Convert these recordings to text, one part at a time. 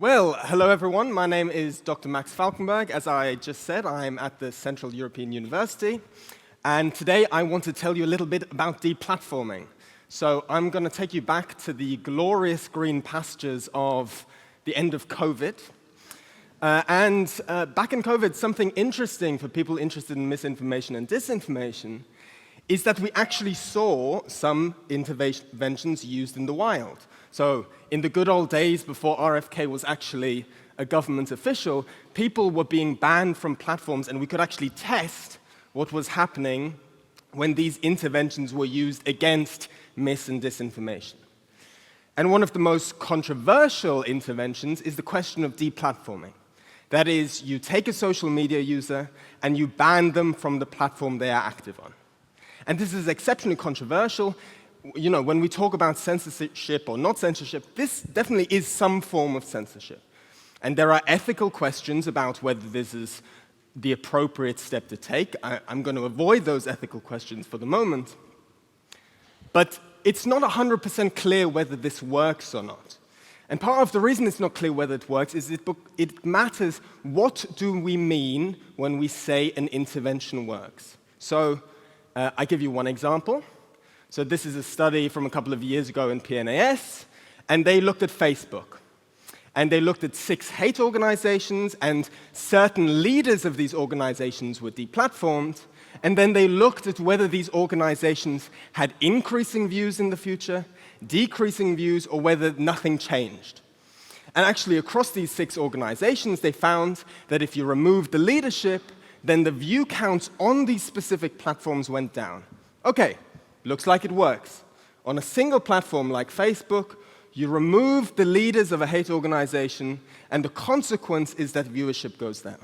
Well, hello everyone. My name is Dr. Max Falkenberg. As I just said, I'm at the Central European University. And today I want to tell you a little bit about deplatforming. So I'm going to take you back to the glorious green pastures of the end of COVID. Back in COVID, something interesting for people interested in misinformation and disinformation is that we actually saw some interventions used in the wild. So in the good old days before RFK was actually a government official, people were being banned from platforms, and we could actually test what was happening when these interventions were used against mis and disinformation. And one of the most controversial interventions is the question of deplatforming. That is, you take a social media user and you ban them from the platform they are active on. And this is exceptionally controversial. You know, when we talk about censorship or not censorship, this definitely is some form of censorship. And there are ethical questions about whether this is the appropriate step to take. I'm going to avoid those ethical questions for the moment. But it's not 100% clear whether this works or not. And part of the reason it's not clear whether it works is it matters what do we mean when we say an intervention works. So I give you one example. So this is a study from a couple of years ago in PNAS, and they looked at Facebook. And they looked at 6 hate organizations, and certain leaders of these organizations were deplatformed. And then they looked at whether these organizations had increasing views in the future, decreasing views, or whether nothing changed. And actually, across these 6 organizations, they found that if you removed the leadership, then the view counts on these specific platforms went down. Okay. Looks like it works. On a single platform like Facebook, you remove the leaders of a hate organization, and the consequence is that viewership goes down.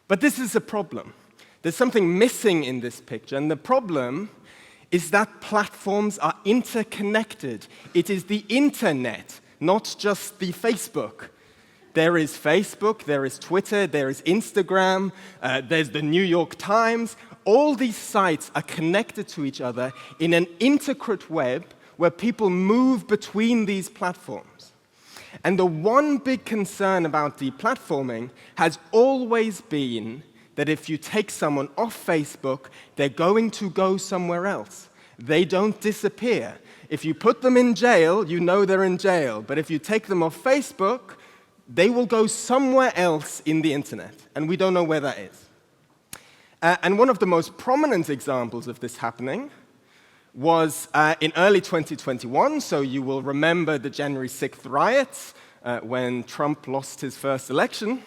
But this is a problem. There's something missing in this picture, and the problem is that platforms are interconnected. It is the internet, not just the Facebook. There is Facebook, there is Twitter, there is Instagram, there's the New York Times. All these sites are connected to each other in an intricate web where people move between these platforms. And the one big concern about deplatforming has always been that if you take someone off Facebook, they're going to go somewhere else. They don't disappear. If you put them in jail, you know they're in jail. But if you take them off Facebook, they will go somewhere else in the internet, and we don't know where that is. And one of the most prominent examples of this happening was in early 2021, so you will remember the January 6th riots when Trump lost his first election.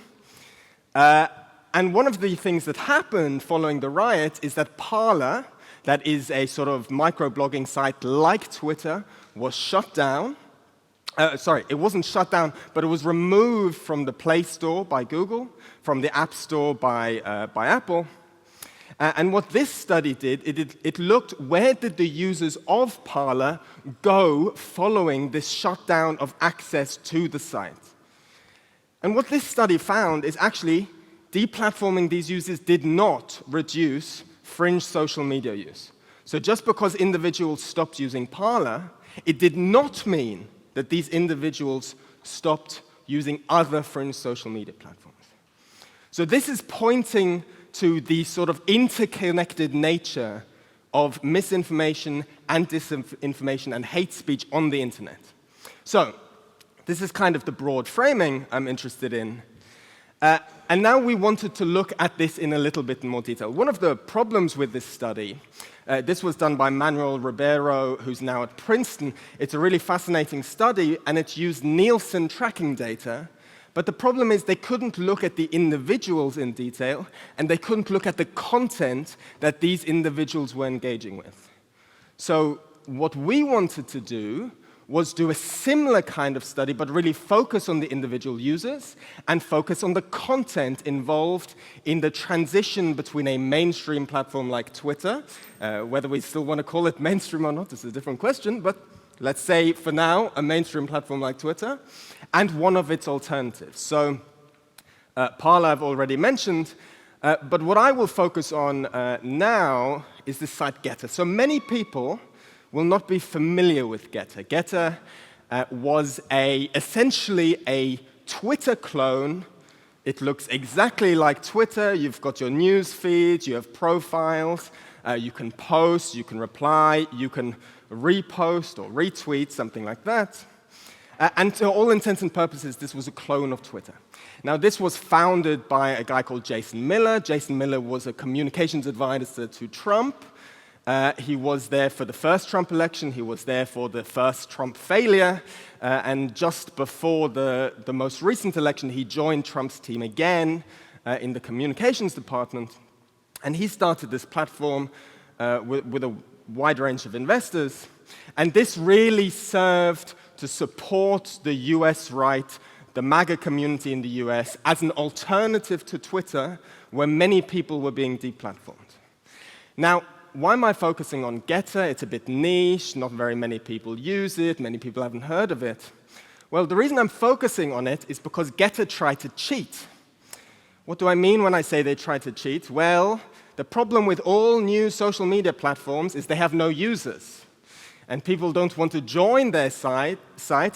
And one of the things that happened following the riot is that Parler, that is a sort of microblogging site like Twitter, was shut down. Sorry, it wasn't shut down, but it was removed from the Play Store by Google, from the App Store by Apple. And what this study did, it looked where did the users of Parler go following this shutdown of access to the site. And what this study found is actually deplatforming these users did not reduce fringe social media use. So just because individuals stopped using Parler, it did not mean that these individuals stopped using other fringe social media platforms. So this is pointing to the sort of interconnected nature of misinformation and disinformation and hate speech on the internet. So this is kind of the broad framing I'm interested in. And now we wanted to look at this in a little bit more detail. One of the problems with this study, this was done by Manuel Ribeiro, who's now at Princeton. It's a really fascinating study, and it used Nielsen tracking data. But the problem is they couldn't look at the individuals in detail, and they couldn't look at the content that these individuals were engaging with. So what we wanted to do was do a similar kind of study, but really focus on the individual users and focus on the content involved in the transition between a mainstream platform like Twitter, whether we still want to call it mainstream or not is a different question, but let's say, for now, a mainstream platform like Twitter, and one of its alternatives. So Parler I've already mentioned, but what I will focus on now is the site Getter. So many people will not be familiar with Getter. Getter was essentially a Twitter clone. It looks exactly like Twitter. You've got your news feed, you have profiles, you can post, you can reply, you can repost or retweet, something like that. And to all intents and purposes, this was a clone of Twitter. Now, this was founded by a guy called Jason Miller. Jason Miller was a communications advisor to Trump. He was there for the first Trump election. He was there for the first Trump failure. And just before the most recent election, he joined Trump's team again in the communications department. And he started this platform with a wide range of investors. And this really served to support the US right, the MAGA community in the US, as an alternative to Twitter, where many people were being deplatformed. Now, why am I focusing on Getter? It's a bit niche, not very many people use it, many people haven't heard of it. Well, the reason I'm focusing on it is because Getter tried to cheat. What do I mean when I say they tried to cheat? Well, the problem with all new social media platforms is they have no users. And people don't want to join their site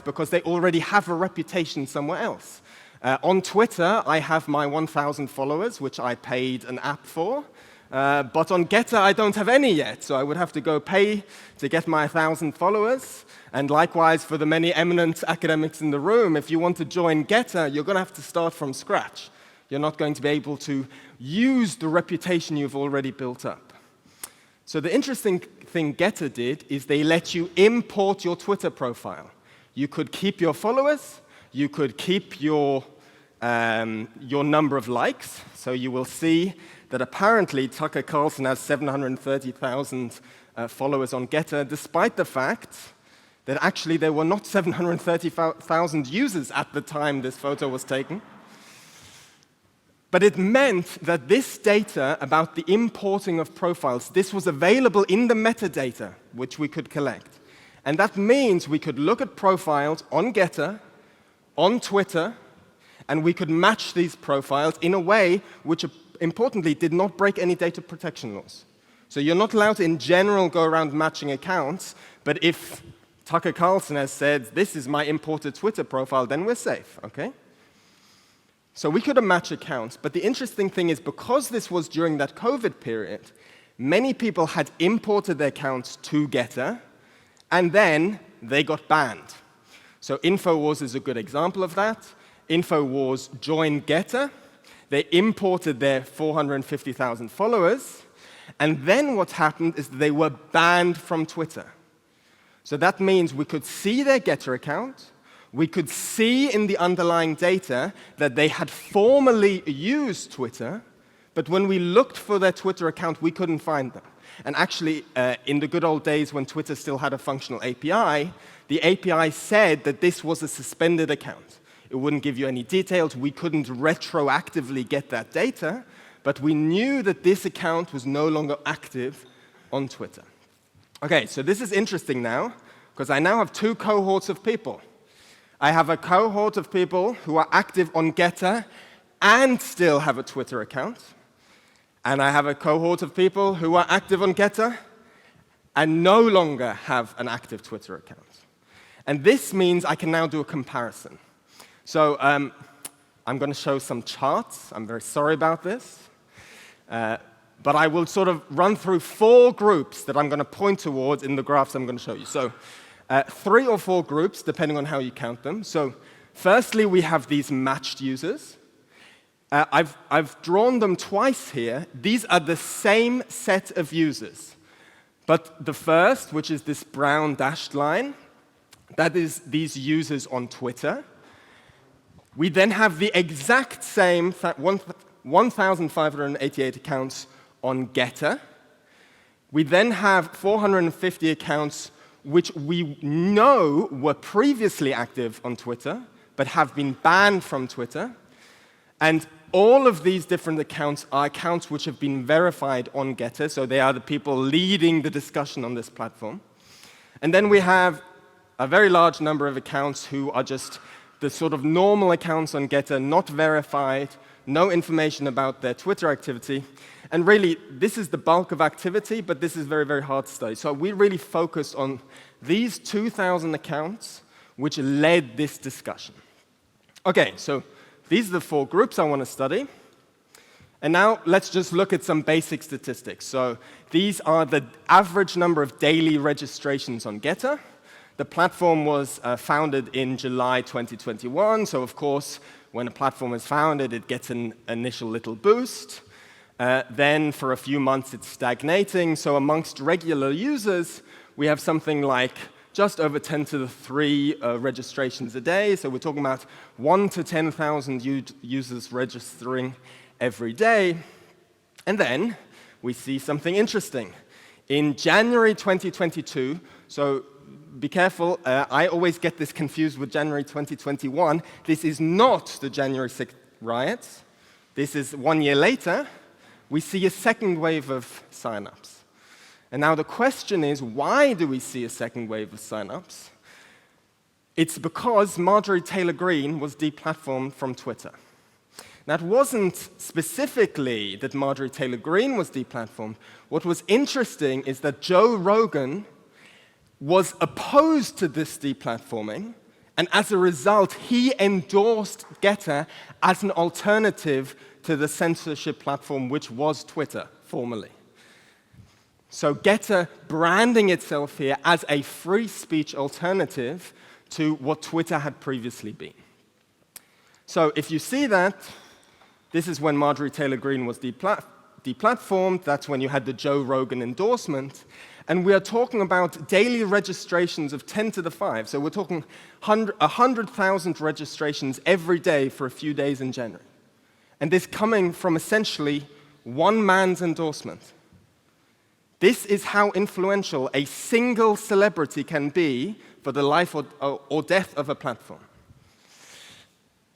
because they already have a reputation somewhere else. On Twitter, I have my 1,000 followers, which I paid an app for. But on Getter, I don't have any yet, so I would have to go pay to get my 1,000 followers. And likewise, for the many eminent academics in the room, if you want to join Getter, you're going to have to start from scratch. You're not going to be able to use the reputation you've already built up. So the interesting thing Getter did is they let you import your Twitter profile. You could keep your followers, you could keep your number of likes. So you will see that apparently Tucker Carlson has 730,000 followers on Getter, despite the fact that actually there were not 730,000 users at the time this photo was taken. But it meant that this data about the importing of profiles, this was available in the metadata, which we could collect. And that means we could look at profiles on Getter, on Twitter, and we could match these profiles in a way which, importantly, did not break any data protection laws. So you're not allowed to, in general, go around matching accounts, but if Tucker Carlson has said, this is my imported Twitter profile, then we're safe, okay? So we could have matched accounts, but the interesting thing is because this was during that COVID period, many people had imported their accounts to Getter, and then they got banned. So InfoWars is a good example of that. InfoWars joined Getter. They imported their 450,000 followers, and then what happened is they were banned from Twitter. So that means we could see their Getter account, we could see in the underlying data that they had formerly used Twitter, but when we looked for their Twitter account, we couldn't find them. And actually, in the good old days when Twitter still had a functional API, the API said that this was a suspended account. It wouldn't give you any details. We couldn't retroactively get that data, but we knew that this account was no longer active on Twitter. Okay, so this is interesting now, because I now have two cohorts of people. I have a cohort of people who are active on Getter and still have a Twitter account. And I have a cohort of people who are active on Getter and no longer have an active Twitter account. And this means I can now do a comparison. So I'm going to show some charts. I'm very sorry about this. But I will sort of run through 4 groups that I'm going to point towards in the graphs I'm going to show you. So 3 or 4 groups, depending on how you count them. So firstly, we have these matched users. I've drawn them twice here. These are the same set of users. But the first, which is this brown dashed line, that is these users on Twitter. We then have the exact same 1,588 accounts on Getter. We then have 450 accounts which we know were previously active on Twitter, but have been banned from Twitter. And all of these different accounts are accounts which have been verified on Getter, so they are the people leading the discussion on this platform. And then we have a very large number of accounts who are just the sort of normal accounts on Getter, not verified, no information about their Twitter activity. And really, this is the bulk of activity, but this is very, very hard to study. So we really focused on these 2,000 accounts which led this discussion. Okay, so these are the 4 groups I want to study. And now let's just look at some basic statistics. So these are the average number of daily registrations on Getter. The platform was founded in July 2021, so of course, when a platform is founded, it gets an initial little boost. Then for a few months, it's stagnating. So amongst regular users, we have something like just over 10 to the 3 registrations a day. So we're talking about 1 to 10,000 users registering every day. And then we see something interesting. In January 2022, so be careful, I always get this confused with January 2021. This is not the January 6th riots. This is 1 year later. We see a second wave of signups. And now the question is, why do we see a second wave of signups? It's because Marjorie Taylor Greene was deplatformed from Twitter. That wasn't specifically that Marjorie Taylor Greene was deplatformed. What was interesting is that Joe Rogan was opposed to this deplatforming, and as a result, he endorsed Getter as an alternative to the censorship platform, which was Twitter, formerly. So Getter branding itself here as a free speech alternative to what Twitter had previously been. So if you see that, this is when Marjorie Taylor Greene was deplatformed. That's when you had the Joe Rogan endorsement. And we are talking about daily registrations of 10 to the 5. So we're talking 100,000 registrations every day for a few days in January. And this coming from essentially one man's endorsement. This is how influential a single celebrity can be for the life or death of a platform.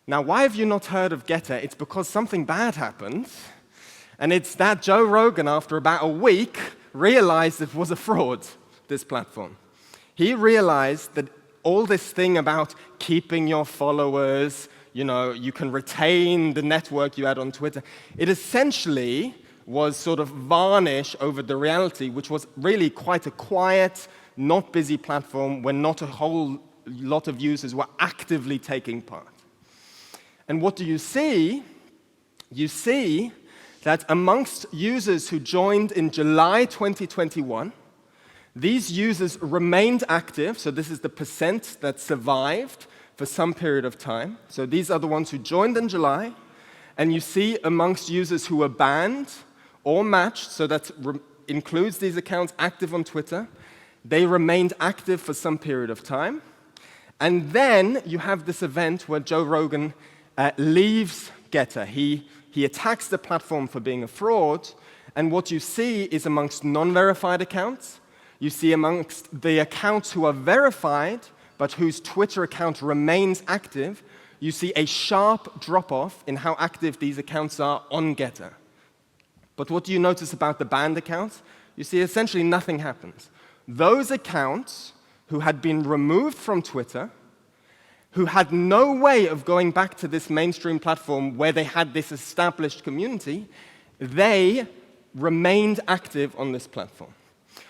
Now, why have you not heard of Getter? It's because something bad happened, and it's that Joe Rogan, after about a week, realized it was a fraud, this platform. He realized that all this thing about keeping your followers, you can retain the network you had on Twitter, it essentially was sort of varnish over the reality, which was really quite a quiet, not busy platform where not a whole lot of users were actively taking part. And what do you see? You see that amongst users who joined in July 2021, these users remained active, so this is the percent that survived for some period of time. So these are the ones who joined in July, and you see amongst users who were banned or matched, so that includes these accounts active on Twitter, they remained active for some period of time. And then you have this event where Joe Rogan leaves Getter. He attacks the platform for being a fraud, and what you see is amongst non-verified accounts, you see amongst the accounts who are verified, but whose Twitter account remains active, you see a sharp drop-off in how active these accounts are on Getter. But what do you notice about the banned accounts? You see essentially nothing happens. Those accounts who had been removed from Twitter, who had no way of going back to this mainstream platform where they had this established community, they remained active on this platform.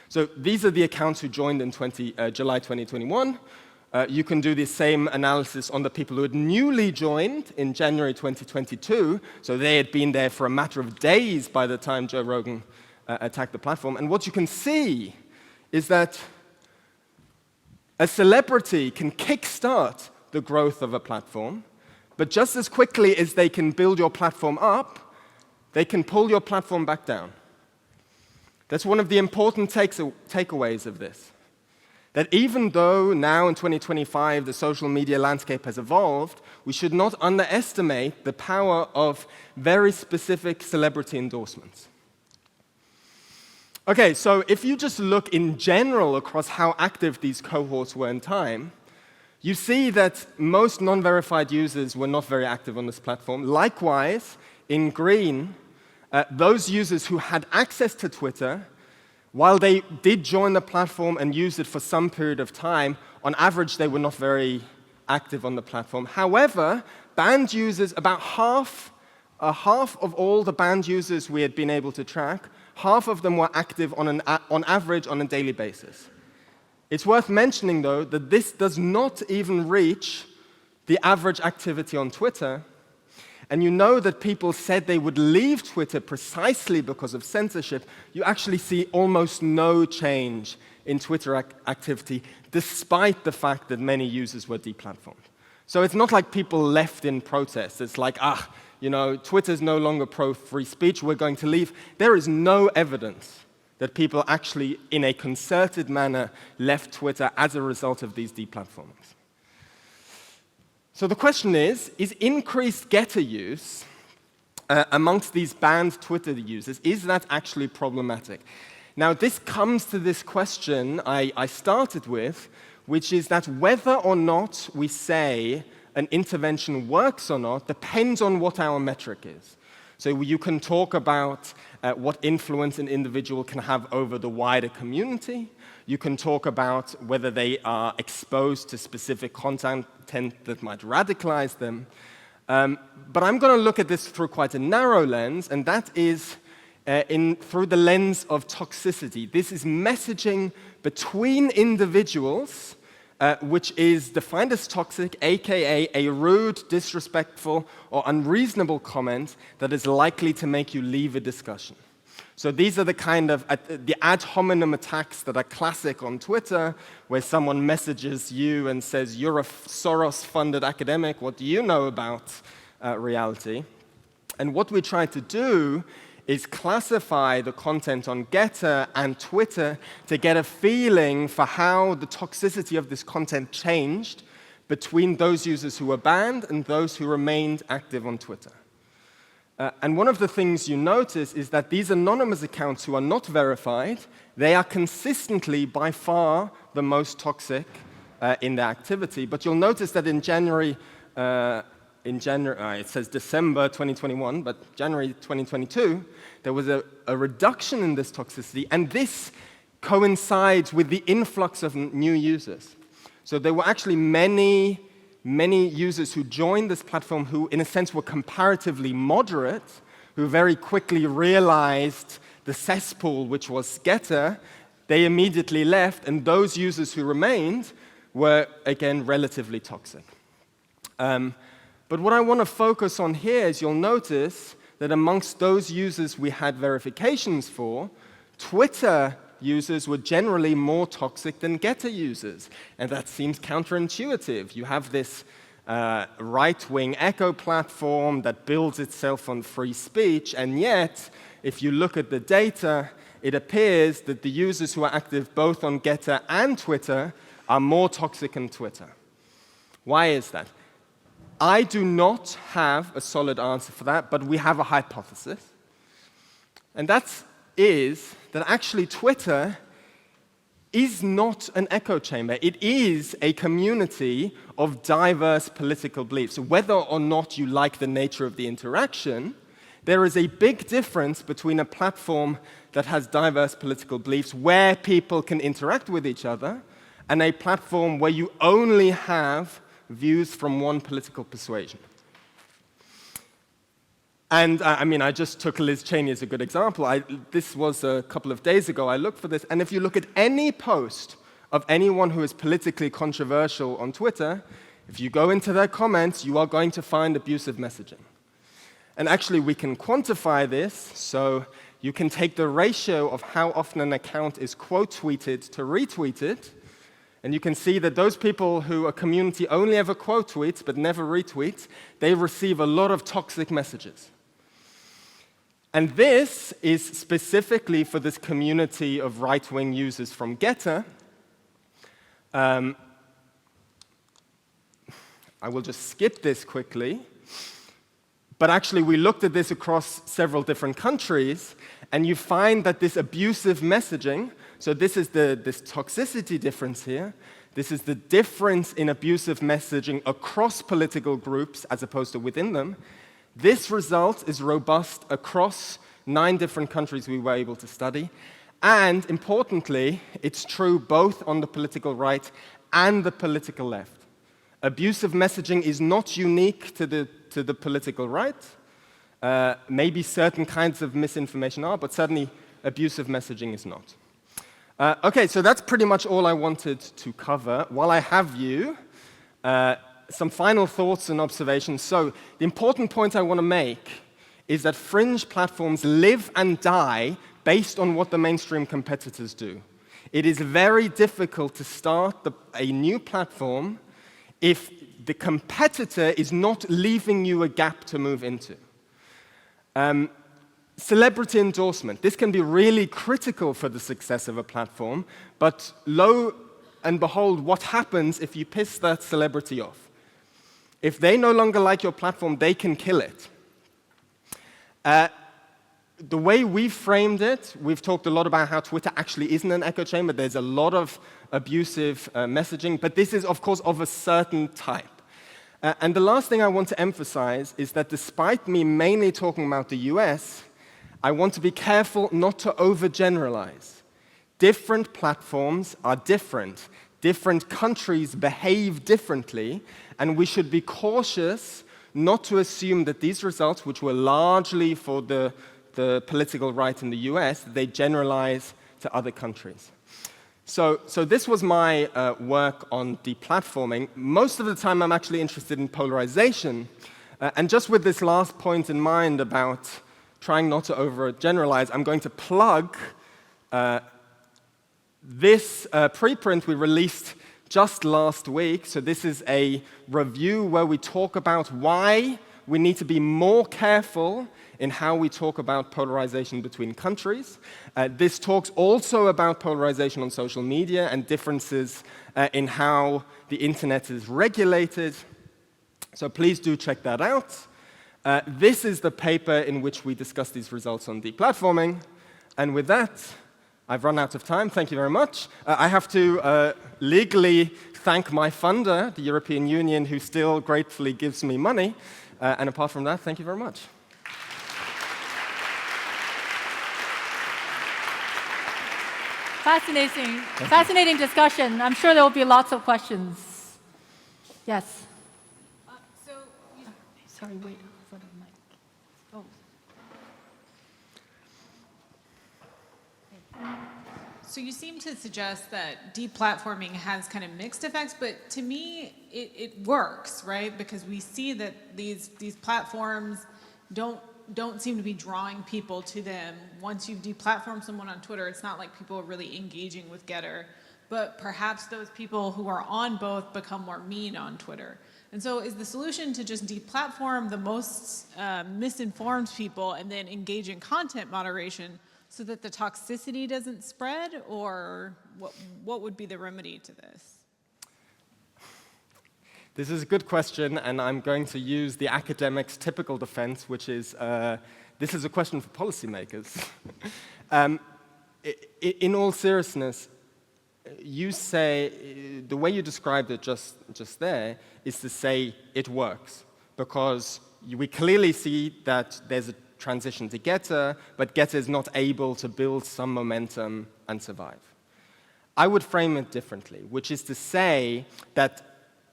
So these are the accounts who joined in July 2021. You can do the same analysis on the people who had newly joined in January 2022. So they had been there for a matter of days by the time Joe Rogan attacked the platform. And what you can see is that a celebrity can kickstart the growth of a platform, but just as quickly as they can build your platform up, they can pull your platform back down. That's one of the important takeaways of this. That even though now in 2025 the social media landscape has evolved, we should not underestimate the power of very specific celebrity endorsements. Okay, so if you just look in general across how active these cohorts were in time, you see that most non-verified users were not very active on this platform. Likewise, in green, those users who had access to Twitter, while they did join the platform and use it for some period of time, on average, they were not very active on the platform. However, banned users, about half of all the banned users we had been able to track, half of them were active on average on a daily basis. It's worth mentioning, though, that this does not even reach the average activity on Twitter. And you know that people said they would leave Twitter precisely because of censorship. You actually see almost no change in Twitter activity, despite the fact that many users were deplatformed. So it's not like people left in protest. It's like, Twitter's no longer pro-free speech, we're going to leave. There is no evidence that people actually, in a concerted manner, left Twitter as a result of these deplatformings. So the question is increased Getter use amongst these banned Twitter users, is that actually problematic? Now, this comes to this question I started with, which is that whether or not we say an intervention works or not depends on what our metric is. So you can talk about what influence an individual can have over the wider community. You can talk about whether they are exposed to specific content that might radicalize them. But I'm going to look at this through quite a narrow lens, and that is through the lens of toxicity. This is messaging between individuals, which is defined as toxic, aka a rude, disrespectful, or unreasonable comment that is likely to make you leave a discussion. So these are the kind of the ad hominem attacks that are classic on Twitter, where someone messages you and says, "You're a Soros-funded academic, what do you know about reality?" And what we try to do is classify the content on Getter and Twitter to get a feeling for how the toxicity of this content changed between those users who were banned and those who remained active on Twitter. And one of the things you notice is that these anonymous accounts who are not verified, they are consistently by far the most toxic in their activity. But you'll notice that in January, it says December 2021, but January 2022, there was a reduction in this toxicity, and this coincides with the influx of new users. So there were actually many users who joined this platform who, in a sense, were comparatively moderate, who very quickly realized the cesspool, which was Getter. They immediately left, and those users who remained were, again, relatively toxic. But what I want to focus on here is you'll notice that amongst those users we had verifications for, Twitter users were generally more toxic than Getter users. And that seems counterintuitive. You have this right-wing echo platform that builds itself on free speech, and yet, if you look at the data, it appears that the users who are active both on Getter and Twitter are more toxic on Twitter. Why is that? I do not have a solid answer for that, but we have a hypothesis. And that is that actually Twitter is not an echo chamber. It is a community of diverse political beliefs. Whether or not you like the nature of the interaction, there is a big difference between a platform that has diverse political beliefs where people can interact with each other and a platform where you only have views from one political persuasion. And I just took Liz Cheney as a good example. This was a couple of days ago. I looked for this, and if you look at any post of anyone who is politically controversial on Twitter, if you go into their comments, you are going to find abusive messaging. And actually, we can quantify this, so you can take the ratio of how often an account is quote-tweeted to retweeted, and you can see that those people who a community only ever quote tweets but never retweets, they receive a lot of toxic messages. And this is specifically for this community of right-wing users from Getter. I will just skip this quickly. But actually, we looked at this across several different countries, and you find that this abusive messaging, so this is this toxicity difference here, this is the difference in abusive messaging across political groups as opposed to within them. This result is robust across 9 different countries we were able to study. And importantly, it's true both on the political right and the political left. Abusive messaging is not unique to the political right. Maybe certain kinds of misinformation are, but certainly abusive messaging is not. OK, so that's pretty much all I wanted to cover. While I have you, some final thoughts and observations. So the important point I want to make is that fringe platforms live and die based on what the mainstream competitors do. It is very difficult to start a new platform if the competitor is not leaving you a gap to move into. Celebrity endorsement. This can be really critical for the success of a platform, but lo and behold, what happens if you piss that celebrity off? If they no longer like your platform, they can kill it. The way we've framed it, we've talked a lot about how Twitter actually isn't an echo chamber. There's a lot of abusive messaging, but this is, of course, of a certain type. And the last thing I want to emphasize is that despite me mainly talking about the US, I want to be careful not to overgeneralize. Different platforms are different. Different countries behave differently, and we should be cautious not to assume that these results, which were largely for the political right in the US, they generalize to other countries. So this was my work on deplatforming. Most of the time, I'm actually interested in polarization. And just with this last point in mind about trying not to overgeneralize, I'm going to plug this preprint we released just last week. So this is a review where we talk about why we need to be more careful in how we talk about polarization between countries. This talks also about polarization on social media and differences in how the internet is regulated. So please do check that out. This is the paper in which we discuss these results on deplatforming. And with that, I've run out of time. Thank you very much. I have to legally thank my funder, the European Union, who still gratefully gives me money. And apart from that, thank you very much. Fascinating discussion. I'm sure there will be lots of questions. Yes. Sorry, wait. For the mic. Oh. So you seem to suggest that deplatforming has kind of mixed effects, but to me, it works, right? Because we see that these platforms don't seem to be drawing people to them. Once you've deplatformed someone on Twitter, it's not like people are really engaging with Getter, but perhaps those people who are on both become more mean on Twitter. And so is the solution to just deplatform the most misinformed people and then engage in content moderation so that the toxicity doesn't spread, or what would be the remedy to this? This is a good question, and I'm going to use the academic's typical defense, which is, this is a question for policymakers. In all seriousness, you say, the way you described it just there is to say it works, because we clearly see that there's a transition to Getter, but Getter is not able to build some momentum and survive. I would frame it differently, which is to say that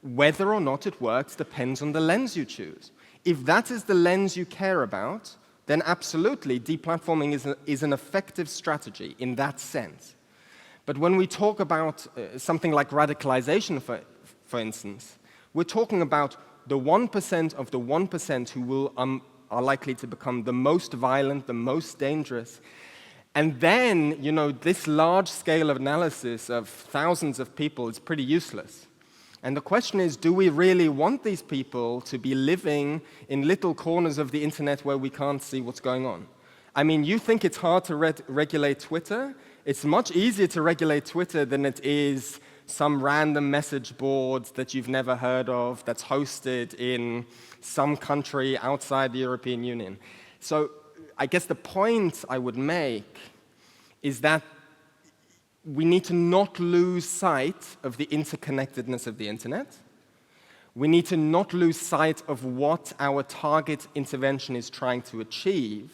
whether or not it works depends on the lens you choose. If that is the lens you care about, then absolutely, deplatforming is an effective strategy in that sense. But when we talk about something like radicalization, for instance, we're talking about the 1% of the 1% who are likely to become the most violent, the most dangerous. And then, this large scale of analysis of thousands of people is pretty useless. And the question is, do we really want these people to be living in little corners of the internet where we can't see what's going on? I mean, you think it's hard to regulate Twitter? It's much easier to regulate Twitter than it is some random message board that you've never heard of that's hosted in some country outside the European Union. So I guess the point I would make is that we need to not lose sight of the interconnectedness of the internet. We need to not lose sight of what our target intervention is trying to achieve.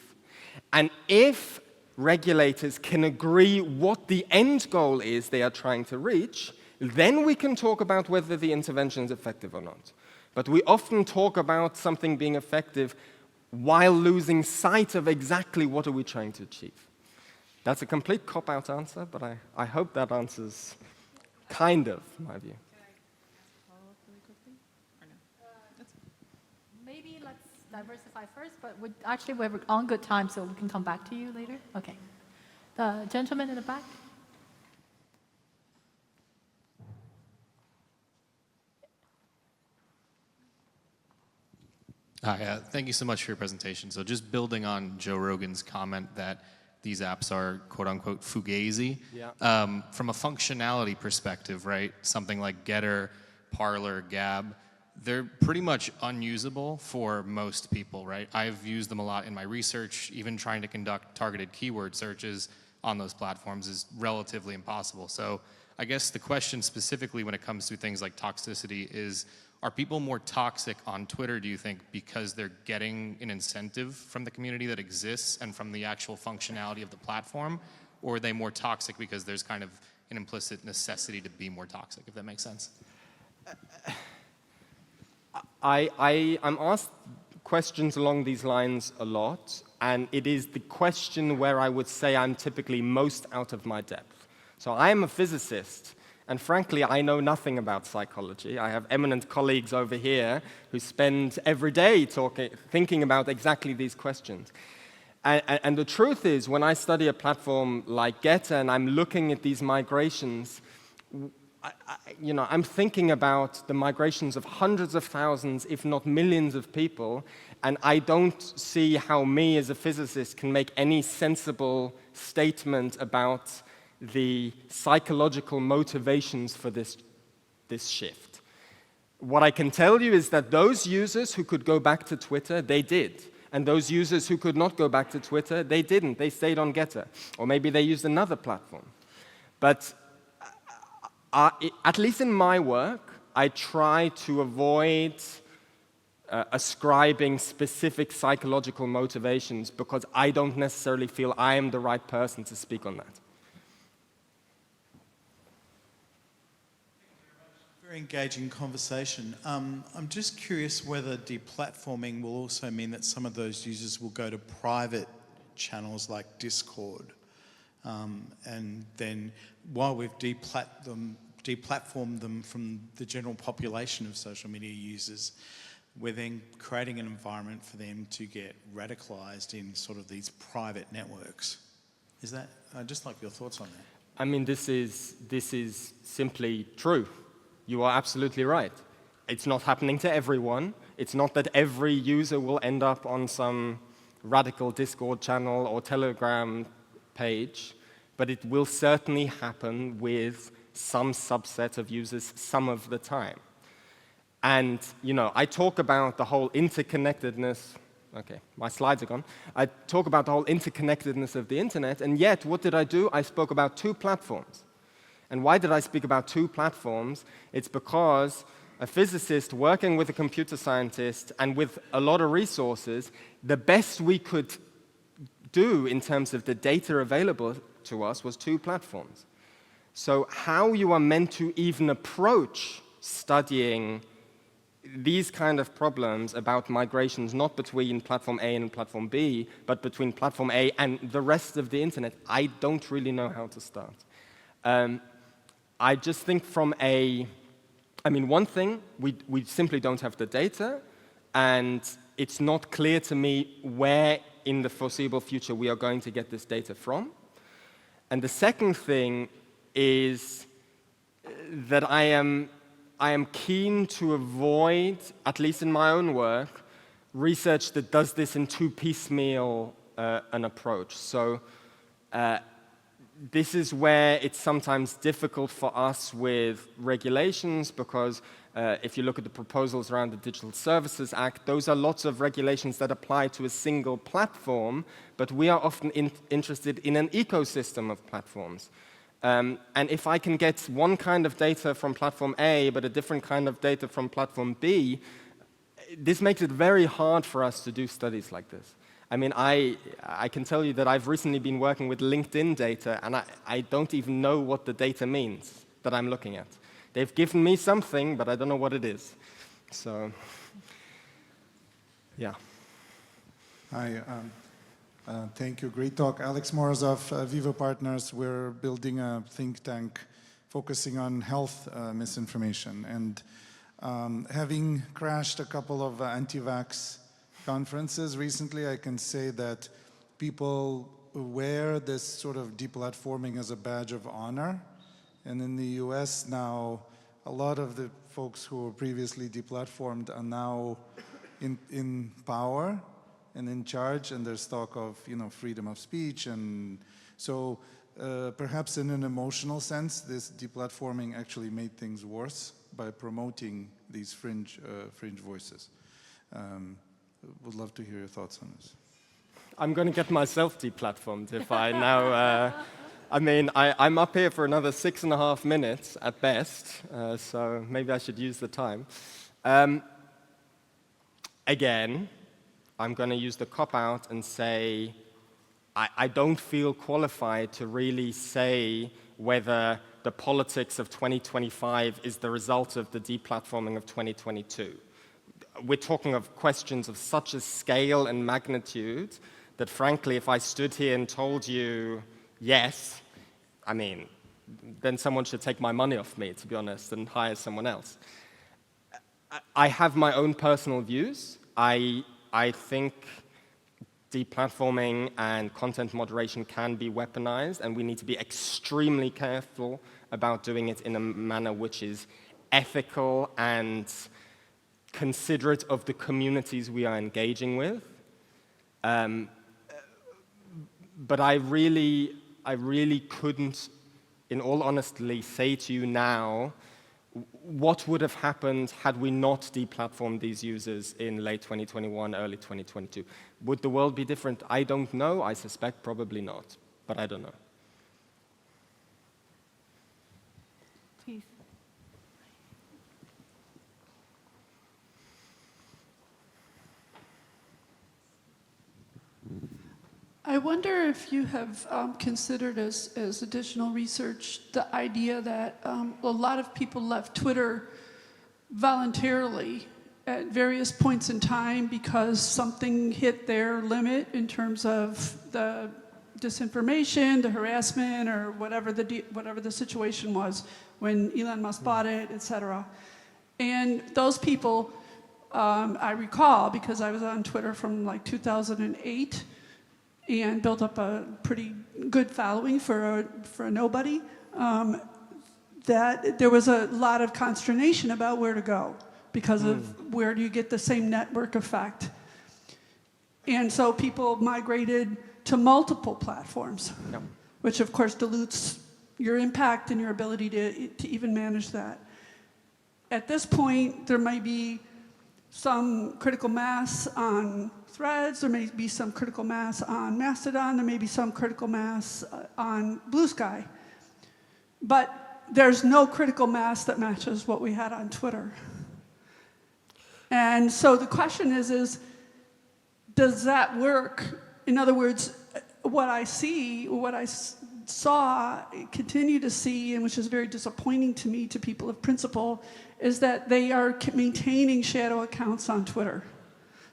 And if regulators can agree what the end goal is they are trying to reach, then we can talk about whether the intervention is effective or not. But we often talk about something being effective while losing sight of exactly what are we trying to achieve. That's a complete cop-out answer, but I hope that answers kind of my view. Can I ask a follow-up really quickly? Or no? Maybe let's diversify first, but actually we're on good time, so we can come back to you later. Okay. The gentleman in the back. Hi, thank you so much for your presentation. So just building on Joe Rogan's comment that these apps are quote-unquote fugazi. Yeah. From a functionality perspective, right, something like Getter, Parler, Gab, they're pretty much unusable for most people, right? I've used them a lot in my research. Even trying to conduct targeted keyword searches on those platforms is relatively impossible. So I guess the question specifically when it comes to things like toxicity is, are people more toxic on Twitter, do you think, because they're getting an incentive from the community that exists and from the actual functionality of the platform? Or are they more toxic because there's kind of an implicit necessity to be more toxic, if that makes sense? I'm asked questions along these lines a lot, and it is the question where I would say I'm typically most out of my depth. So I am a physicist, and frankly, I know nothing about psychology. I have eminent colleagues over here who spend every day thinking about exactly these questions. And the truth is, when I study a platform like Getter and I'm looking at these migrations, I'm thinking about the migrations of hundreds of thousands, if not millions of people, and I don't see how me as a physicist can make any sensible statement about the psychological motivations for this shift. What I can tell you is that those users who could go back to Twitter, they did. And those users who could not go back to Twitter, they didn't. They stayed on Getter. Or maybe they used another platform. But at least in my work, I try to avoid ascribing specific psychological motivations because I don't necessarily feel I am the right person to speak on that. Very engaging conversation. I'm just curious whether deplatforming will also mean that some of those users will go to private channels like Discord. And then while we've deplatformed them from the general population of social media users, we're then creating an environment for them to get radicalized in sort of these private networks. Is that, I'd just like your thoughts on that. I mean, this is simply true. You are absolutely right. It's not happening to everyone. It's not that every user will end up on some radical Discord channel or Telegram page, but it will certainly happen with some subset of users some of the time. And, I talk about the whole interconnectedness. Okay, my slides are gone. I talk about the whole interconnectedness of the internet, and yet, what did I do? I spoke about two platforms. And why did I speak about two platforms? It's because a physicist working with a computer scientist and with a lot of resources, the best we could do in terms of the data available to us was two platforms. So how you are meant to even approach studying these kind of problems about migrations, not between platform A and platform B, but between platform A and the rest of the internet, I don't really know how to start. I just think one thing, we simply don't have the data, and it's not clear to me where in the foreseeable future we are going to get this data from. And the second thing is that I am keen to avoid, at least in my own work, research that does this in too piecemeal an approach. So this is where it's sometimes difficult for us with regulations because if you look at the proposals around the Digital Services Act, those are lots of regulations that apply to a single platform, but we are often interested in an ecosystem of platforms. And if I can get one kind of data from platform A, but a different kind of data from platform B, this makes it very hard for us to do studies like this. I mean, I can tell you that I've recently been working with LinkedIn data, and I don't even know what the data means that I'm looking at. They've given me something, but I don't know what it is. So, yeah. Hi. Thank you. Great talk. Alex Morozov, Vivo Partners. We're building a think tank focusing on health misinformation. And having crashed a couple of anti-vax conferences recently, I can say that people wear this sort of deplatforming as a badge of honor. And in the US now, a lot of the folks who were previously deplatformed are now in power and in charge, and there's talk of, you know, freedom of speech. And so perhaps in an emotional sense, this deplatforming actually made things worse by promoting these fringe voices. Would love to hear your thoughts on this. I'm going to get myself deplatformed if I now... I mean, I'm up here for another 6.5 minutes at best, so maybe I should use the time. Again, I'm going to use the cop-out and say I don't feel qualified to really say whether the politics of 2025 is the result of the deplatforming of 2022. We're talking of questions of such a scale and magnitude that, frankly, if I stood here and told you yes, I mean, then someone should take my money off me, to be honest, and hire someone else. I have my own personal views. I think deplatforming and content moderation can be weaponized, and we need to be extremely careful about doing it in a manner which is ethical and considerate of the communities we are engaging with. But I really couldn't, in all honesty, say to you now what would have happened had we not deplatformed these users in late 2021, early 2022. Would the world be different? I don't know. I suspect probably not, but I don't know. Please. I wonder if you have considered as additional research the idea that a lot of people left Twitter voluntarily at various points in time because something hit their limit in terms of the disinformation, the harassment, or whatever the situation was when Elon Musk bought it, et cetera. And those people, I recall, because I was on Twitter from like 2008, and built up a pretty good following for a nobody, that there was a lot of consternation about where to go because of where do you get the same network effect. And so people migrated to multiple platforms, which of course dilutes your impact and your ability to even manage that. At this point, there might be some critical mass on Threads, there may be some critical mass on Mastodon, there may be some critical mass on Blue Sky. But there's no critical mass that matches what we had on Twitter. And so the question is does that work? In other words, what I saw, continue to see, and which is very disappointing to me, to people of principle, is that they are maintaining shadow accounts on Twitter.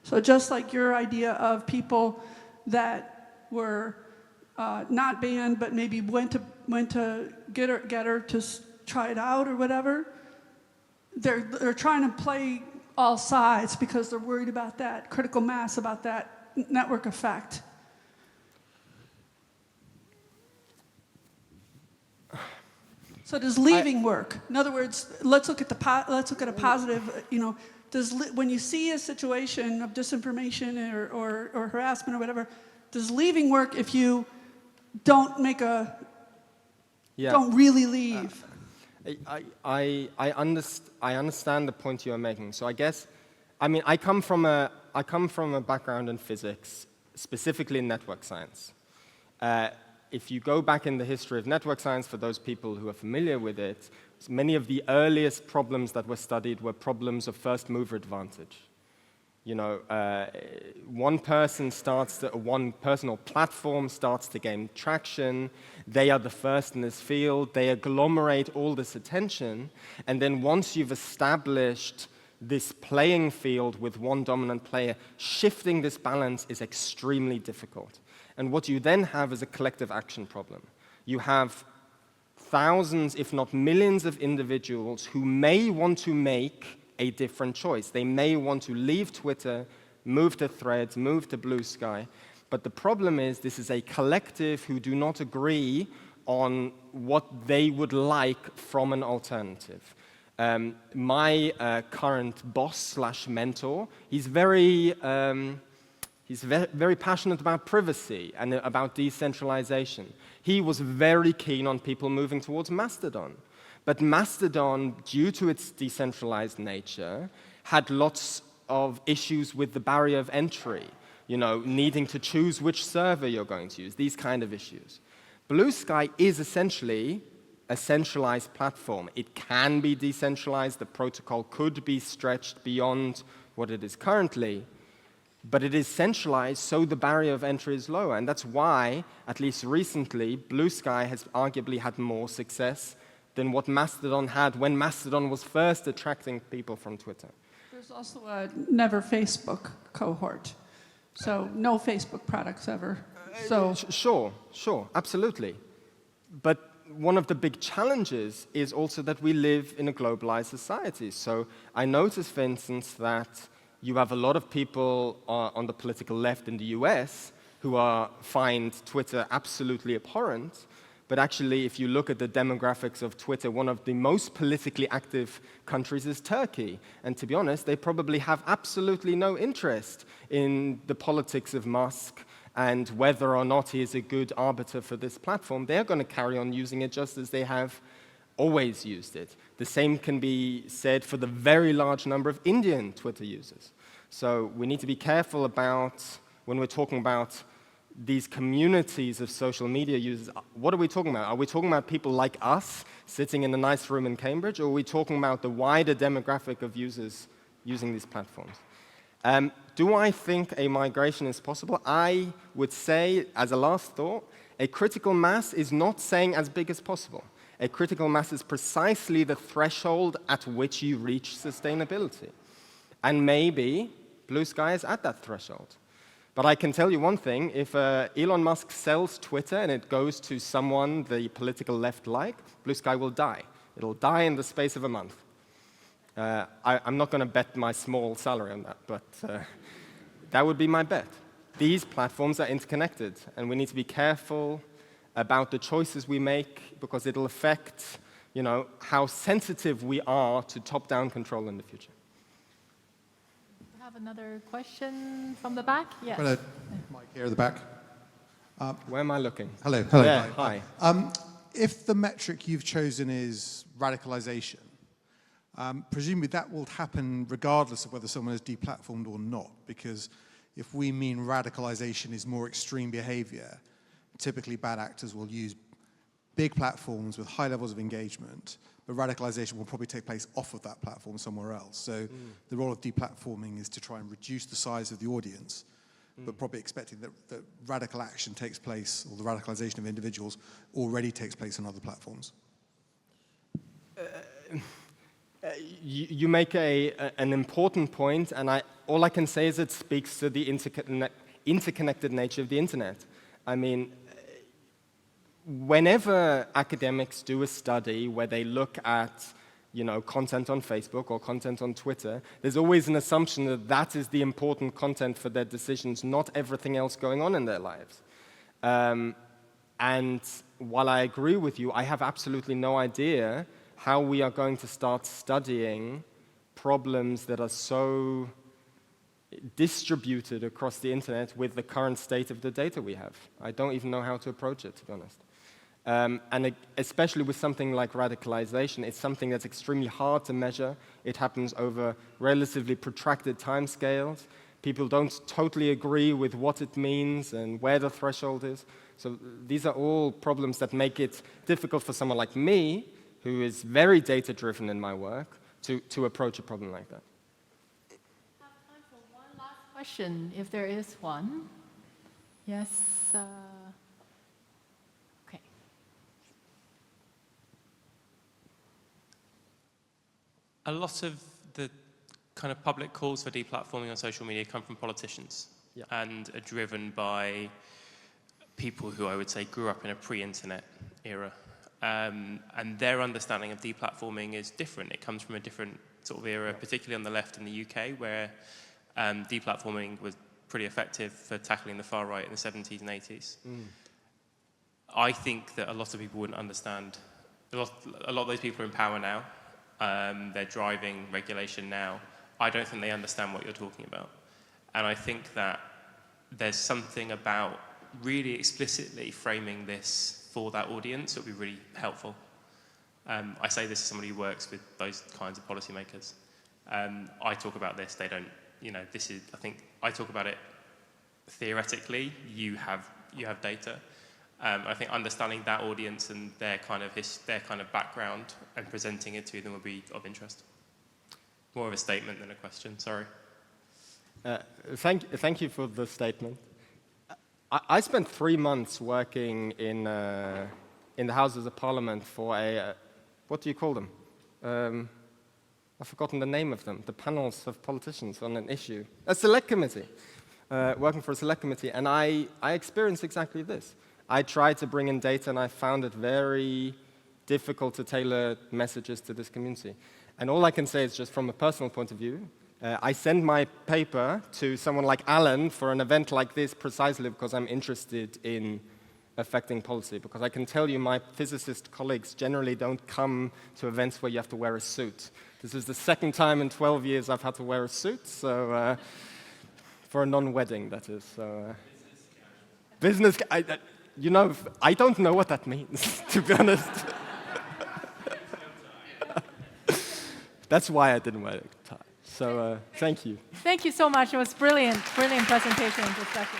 So just like your idea of people that were not banned, but maybe went to Getter to try it out or whatever, they're trying to play all sides because they're worried about that critical mass, about that network effect. So does leaving work? In other words, let's look at a positive. You know, when you see a situation of disinformation or harassment or whatever, does leaving work if you don't don't really leave? I understand the point you are making. So I guess, I mean, I come from a background in physics, specifically in network science. If you go back in the history of network science, for those people who are familiar with it, many of the earliest problems that were studied were problems of first mover advantage. You know, one person or platform starts to gain traction, they are the first in this field, they agglomerate all this attention, and then once you've established this playing field with one dominant player, shifting this balance is extremely difficult. And what you then have is a collective action problem. You have thousands, if not millions, of individuals who may want to make a different choice. They may want to leave Twitter, move to Threads, move to Blue Sky. But the problem is this is a collective who do not agree on what they would like from an alternative. My current boss/mentor, he's very passionate about privacy and about decentralization. He was very keen on people moving towards Mastodon. But Mastodon, due to its decentralized nature, had lots of issues with the barrier of entry, needing to choose which server you're going to use, these kind of issues. Blue Sky is essentially a centralized platform. It can be decentralized. The protocol could be stretched beyond what it is currently. But it is centralized, so the barrier of entry is lower. And that's why, at least recently, Blue Sky has arguably had more success than what Mastodon had when Mastodon was first attracting people from Twitter. There's also a never Facebook cohort. So no Facebook products ever. So Sure, absolutely. But one of the big challenges is also that we live in a globalized society. So I notice, for instance, that you have a lot of people on the political left in the US who find Twitter absolutely abhorrent. But actually, if you look at the demographics of Twitter, one of the most politically active countries is Turkey. And to be honest, they probably have absolutely no interest in the politics of Musk and whether or not he is a good arbiter for this platform. They're going to carry on using it just as they have always used it. The same can be said for the very large number of Indian Twitter users. So we need to be careful about, when we're talking about these communities of social media users, what are we talking about? Are we talking about people like us sitting in a nice room in Cambridge, or are we talking about the wider demographic of users using these platforms? Do I think a migration is possible? I would say, as a last thought, a critical mass is not saying as big as possible. A critical mass is precisely the threshold at which you reach sustainability. And maybe Blue Sky is at that threshold. But I can tell you one thing, if Elon Musk sells Twitter and it goes to someone the political left like, Blue Sky will die. It'll die in the space of a month. I'm not going to bet my small salary on that, but that would be my bet. These platforms are interconnected, and we need to be careful about the choices we make because it'll affect, how sensitive we are to top-down control in the future. We have another question from the back. Yes. Hello, Mike here at the back. Where am I looking? Hello. Yeah, hi. If the metric you've chosen is radicalization, presumably that will happen regardless of whether someone is deplatformed or not, because if we mean radicalization is more extreme behavior, typically bad actors will use big platforms with high levels of engagement, but radicalization will probably take place off of that platform somewhere else. So the role of deplatforming is to try and reduce the size of the audience, but probably expecting that radical action takes place, or the radicalization of individuals already takes place on other platforms. You make an important point, and all I can say is it speaks to the interconnected nature of the internet. I mean, whenever academics do a study where they look at, content on Facebook or content on Twitter, there's always an assumption that that is the important content for their decisions, not everything else going on in their lives. And while I agree with you, I have absolutely no idea how we are going to start studying problems that are so distributed across the internet with the current state of the data we have. I don't even know how to approach it, to be honest. And especially with something like radicalization, it's something that's extremely hard to measure. It happens over relatively protracted timescales. People don't totally agree with what it means and where the threshold is. So these are all problems that make it difficult for someone like me, who is very data-driven in my work, to approach a problem like that. We have time for one last question, if there is one. Yes. Okay. A lot of the kind of public calls for deplatforming on social media come from politicians and are driven by people who I would say grew up in a pre-internet era. And their understanding of deplatforming is different. It comes from a different sort of era, particularly on the left in the UK, where deplatforming was pretty effective for tackling the far right in the 70s and 80s. I think that a lot of people wouldn't understand. A lot of those people are in power now. They're driving regulation now. I don't think they understand what you're talking about. And I think that there's something about really explicitly framing this for that audience that would be really helpful. I say this as somebody who works with those kinds of policymakers. I talk about this, they don't, this is, I think, I talk about it theoretically, you have data. I think understanding that audience and their kind of background and presenting it to them would be of interest. More of a statement than a question, sorry. Thank you for the statement. I spent 3 months working in the Houses of Parliament for what do you call them? I've forgotten the name of them. The panels of politicians on an issue. A select committee. Working for a select committee. And I experienced exactly this. I tried to bring in data, and I found it very difficult to tailor messages to this community. And all I can say is just from a personal point of view, I send my paper to someone like Alan for an event like this precisely because I'm interested in affecting policy. Because I can tell you my physicist colleagues generally don't come to events where you have to wear a suit. This is the second time in 12 years I've had to wear a suit, so for a non-wedding, that is. So, business, I don't know what that means, to be honest. That's why I didn't wear a tie. So thank you. Thank you so much. It was brilliant, brilliant presentation and discussion.